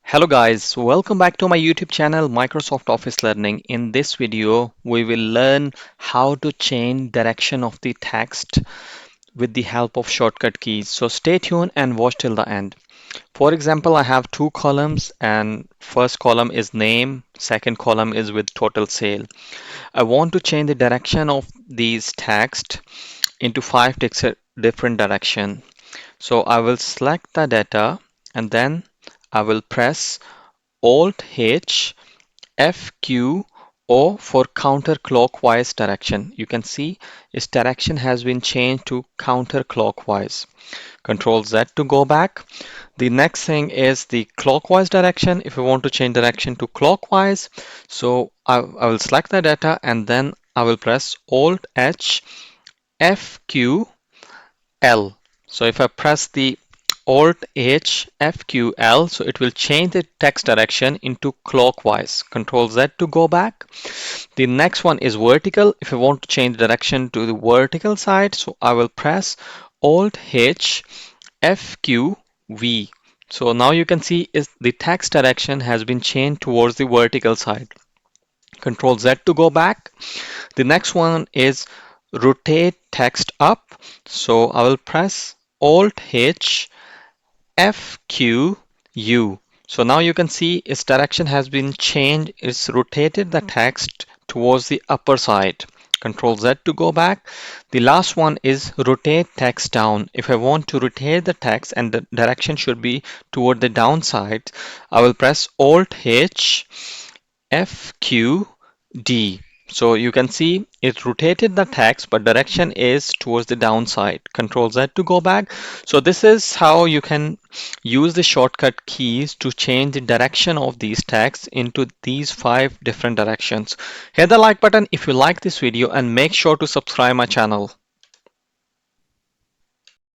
Hello guys, welcome back to my YouTube channel Microsoft Office Learning. In this video, we will learn how to change direction of the text with the help of shortcut keys. So stay tuned and watch till the end. For example, I have two columns and first column is name, second column is with total sale. I want to change the direction of these text into five different direction. So I will select the data and then I will press Alt H F Q O for counterclockwise direction. You can see its direction has been changed to counterclockwise. Control Z to go back. The next thing is the clockwise direction. If you want to change direction to clockwise, so I will select the data and then I will press Alt H F Q L. So if I press the Alt H F Q L, so it will change the text direction into clockwise. Control Z to go back. The next one is vertical. If you want to change direction to the vertical side, so I will press Alt H F Q V. So now you can see is the text direction has been changed towards the vertical side. Control Z to go back. The next one is rotate text up. So I will press Alt H F Q U. So now you can see its direction has been changed. It's rotated the text towards the upper side. Control Z to go back. The last one is rotate text down. If I want to rotate the text and the direction should be toward the downside, I will press Alt H FQD. So you can see it rotated the text, but direction is towards the downside. Control Z to go back. So this is how you can use the shortcut keys to change the direction of these texts into these five different directions. Hit the like button if you like this video and make sure to subscribe my channel.